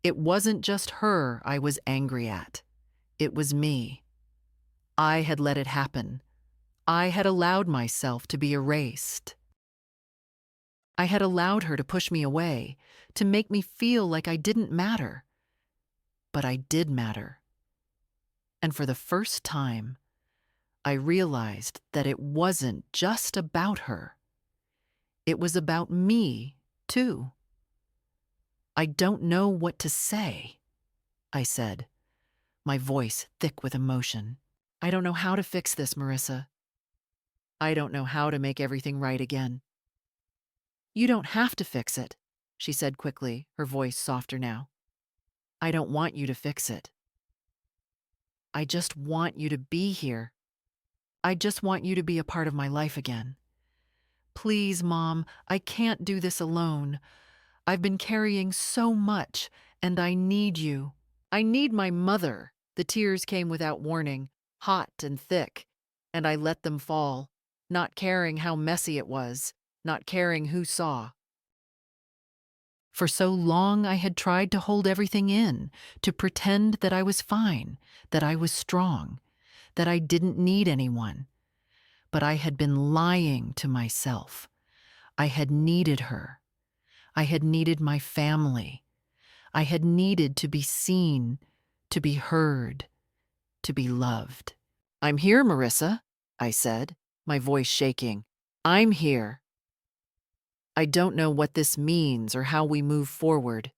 It wasn't just her I was angry at. It was me. I had let it happen. I had allowed myself to be erased. I had allowed her to push me away, to make me feel like I didn't matter. But I did matter. And for the first time, I realized that it wasn't just about her. It was about me, too. "I don't know what to say," I said, my voice thick with emotion. "I don't know how to fix this, Marissa. I don't know how to make everything right again." "You don't have to fix it," she said quickly, her voice softer now. "I don't want you to fix it. I just want you to be here. I just want you to be a part of my life again. Please, Mom, I can't do this alone. I've been carrying so much, and I need you. I need my mother." The tears came without warning, hot and thick, and I let them fall, not caring how messy it was, not caring who saw. For so long I had tried to hold everything in, to pretend that I was fine, that I was strong, that I didn't need anyone. But I had been lying to myself. I had needed her. I had needed my family. I had needed to be seen, to be heard, to be loved. "I'm here, Marissa," I said, my voice shaking. "I'm here. I don't know what this means or how we move forward,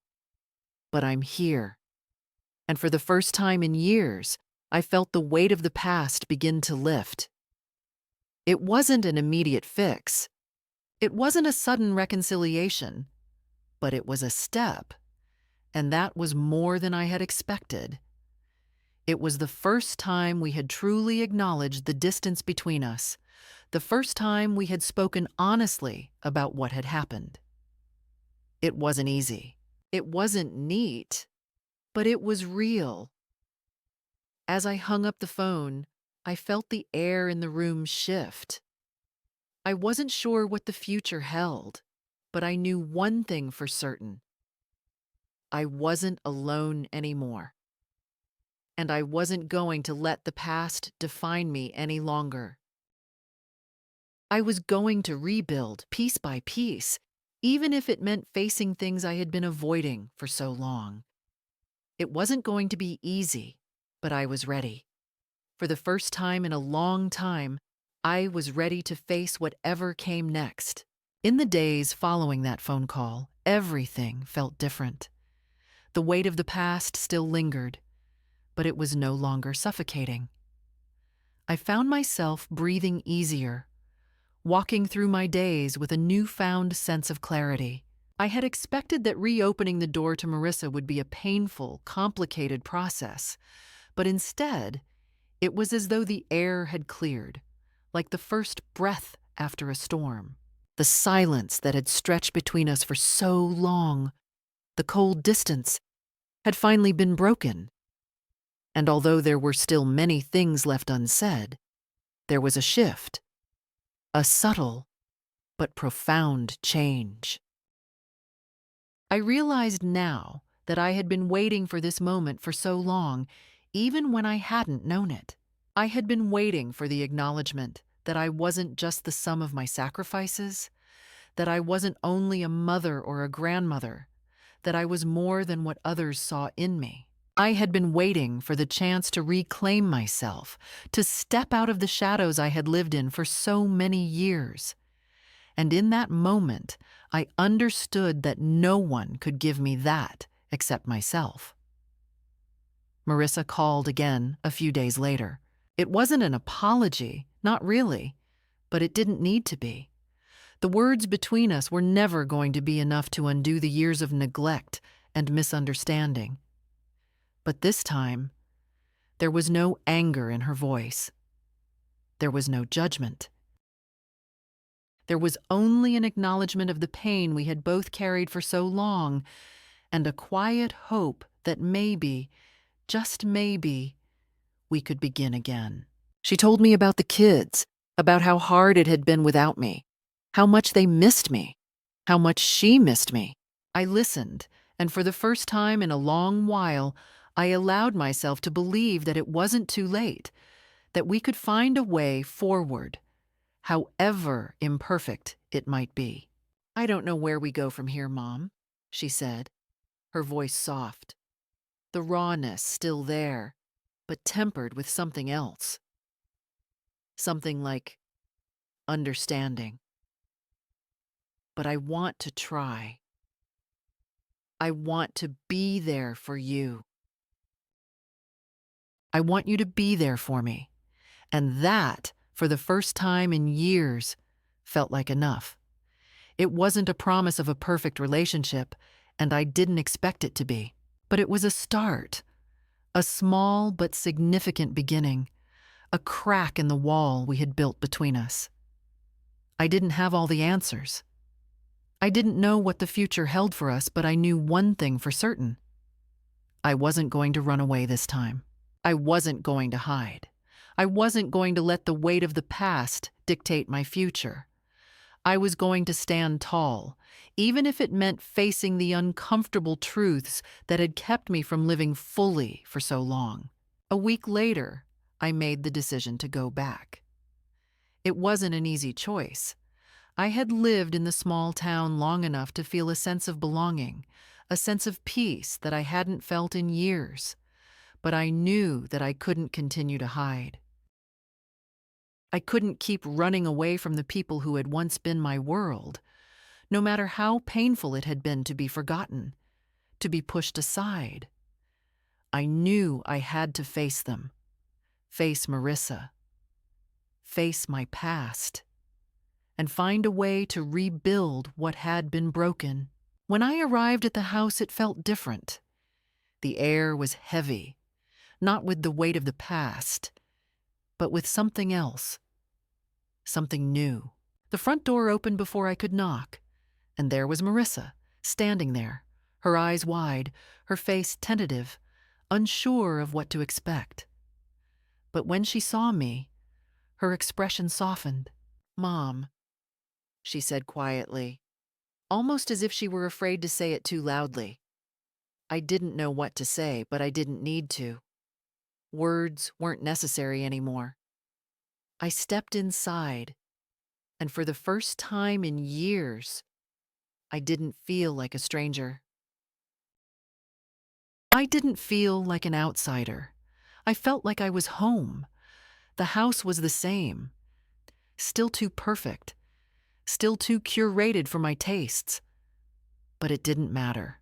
but I'm here." And for the first time in years, I felt the weight of the past begin to lift. It wasn't an immediate fix. It wasn't a sudden reconciliation, but it was a step, and that was more than I had expected. It was the first time we had truly acknowledged the distance between us, the first time we had spoken honestly about what had happened. It wasn't easy. It wasn't neat, but it was real. As I hung up the phone, I felt the air in the room shift. I wasn't sure what the future held, but I knew one thing for certain. I wasn't alone anymore. And I wasn't going to let the past define me any longer. I was going to rebuild piece by piece, even if it meant facing things I had been avoiding for so long. It wasn't going to be easy, but I was ready. For the first time in a long time, I was ready to face whatever came next. In the days following that phone call, everything felt different. The weight of the past still lingered, but it was no longer suffocating. I found myself breathing easier, walking through my days with a newfound sense of clarity. I had expected that reopening the door to Marissa would be a painful, complicated process, but instead, it was as though the air had cleared, like the first breath after a storm. The silence that had stretched between us for so long, the cold distance, had finally been broken. And although there were still many things left unsaid, there was a shift, a subtle but profound change. I realized now that I had been waiting for this moment for so long, even when I hadn't known it. I had been waiting for the acknowledgement that I wasn't just the sum of my sacrifices, that I wasn't only a mother or a grandmother, that I was more than what others saw in me. I had been waiting for the chance to reclaim myself, to step out of the shadows I had lived in for so many years. And in that moment, I understood that no one could give me that except myself. Marissa called again a few days later. It wasn't an apology, not really, but it didn't need to be. The words between us were never going to be enough to undo the years of neglect and misunderstanding. But this time, there was no anger in her voice. There was no judgment. There was only an acknowledgement of the pain we had both carried for so long, and a quiet hope that maybe, just maybe, we could begin again. She told me about the kids, about how hard it had been without me, how much they missed me, how much she missed me. I listened, and for the first time in a long while, I allowed myself to believe that it wasn't too late, that we could find a way forward, however imperfect it might be. "I don't know where we go from here, Mom," she said, her voice soft, the rawness still there, but tempered with something else. Something like understanding. "But I want to try. I want to be there for you. I want you to be there for me." And that, for the first time in years, felt like enough. It wasn't a promise of a perfect relationship, and I didn't expect it to be. But it was a start, a small but significant beginning, a crack in the wall we had built between us. I didn't have all the answers. I didn't know what the future held for us, but I knew one thing for certain. I wasn't going to run away this time. I wasn't going to hide. I wasn't going to let the weight of the past dictate my future. I was going to stand tall, even if it meant facing the uncomfortable truths that had kept me from living fully for so long. A week later, I made the decision to go back. It wasn't an easy choice. I had lived in the small town long enough to feel a sense of belonging, a sense of peace that I hadn't felt in years. But I knew that I couldn't continue to hide. I couldn't keep running away from the people who had once been my world, no matter how painful it had been to be forgotten, to be pushed aside. I knew I had to face them, face Marissa, face my past, and find a way to rebuild what had been broken. When I arrived at the house, it felt different. The air was heavy, not with the weight of the past, but with something else, something new. The front door opened before I could knock, and there was Marissa, standing there, her eyes wide, her face tentative, unsure of what to expect. But when she saw me, her expression softened. "Mom," she said quietly, almost as if she were afraid to say it too loudly. I didn't know what to say, but I didn't need to. Words weren't necessary anymore. I stepped inside, and for the first time in years, I didn't feel like a stranger. I didn't feel like an outsider. I felt like I was home. The house was the same, still too perfect, still too curated for my tastes. But it didn't matter.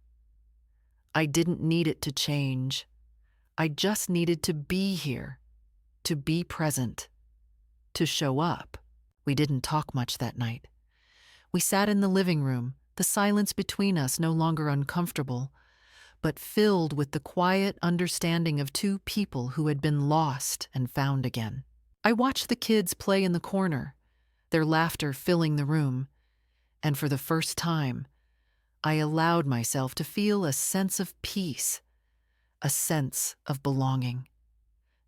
I didn't need it to change. I just needed to be here, to be present, to show up. We didn't talk much that night. We sat in the living room, the silence between us no longer uncomfortable, but filled with the quiet understanding of two people who had been lost and found again. I watched the kids play in the corner, their laughter filling the room, and for the first time, I allowed myself to feel a sense of peace, a sense of belonging.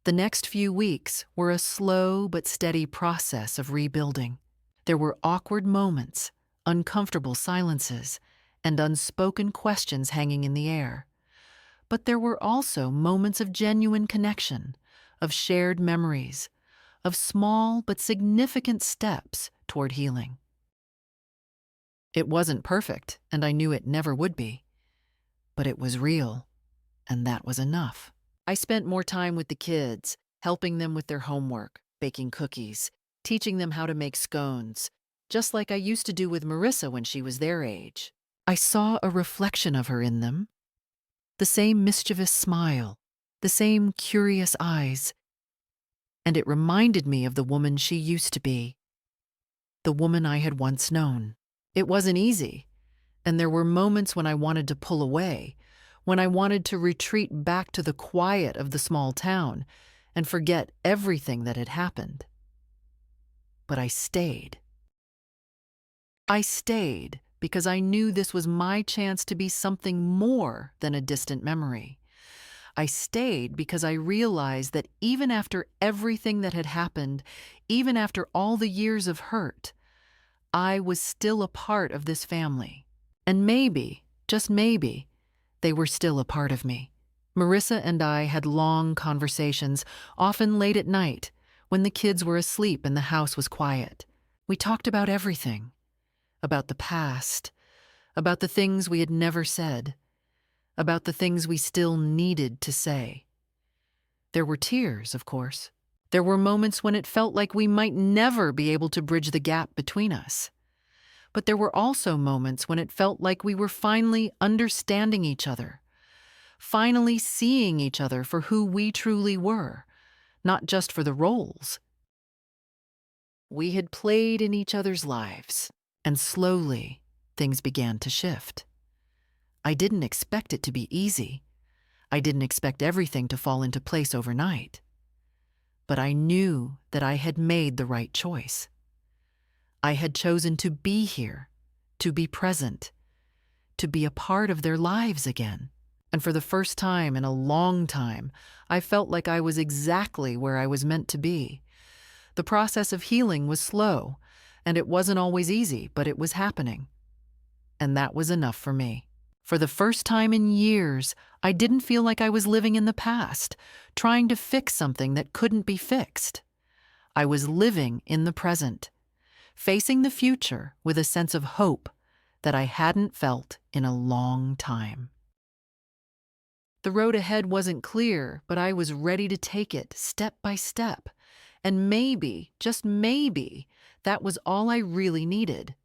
The next few weeks were a slow but steady process of rebuilding. There were awkward moments, uncomfortable silences, and unspoken questions hanging in the air. But there were also moments of genuine connection, of shared memories, of small but significant steps toward healing. It wasn't perfect, and I knew it never would be, but it was real, and that was enough. I spent more time with the kids, helping them with their homework, baking cookies, teaching them how to make scones, just like I used to do with Marissa when she was their age. I saw a reflection of her in them, the same mischievous smile, the same curious eyes, and it reminded me of the woman she used to be, the woman I had once known. It wasn't easy, and there were moments when I wanted to pull away, when I wanted to retreat back to the quiet of the small town and forget everything that had happened. But I stayed. I stayed because I knew this was my chance to be something more than a distant memory. I stayed because I realized that even after everything that had happened, even after all the years of hurt, I was still a part of this family. And maybe, just maybe, they were still a part of me. Marissa and I had long conversations, often late at night, when the kids were asleep and the house was quiet. We talked about everything. About the past, about the things we had never said, about the things we still needed to say. There were tears, of course. There were moments when it felt like we might never be able to bridge the gap between us. But there were also moments when it felt like we were finally understanding each other, finally seeing each other for who we truly were, not just for the roles we had played in each other's lives. And slowly, things began to shift. I didn't expect it to be easy. I didn't expect everything to fall into place overnight. But I knew that I had made the right choice. I had chosen to be here, to be present, to be a part of their lives again. And for the first time in a long time, I felt like I was exactly where I was meant to be. The process of healing was slow, and it wasn't always easy, but it was happening. And that was enough for me. For the first time in years, I didn't feel like I was living in the past, trying to fix something that couldn't be fixed. I was living in the present, facing the future with a sense of hope that I hadn't felt in a long time. The road ahead wasn't clear, but I was ready to take it step by step. And maybe, just maybe, that was all I really needed.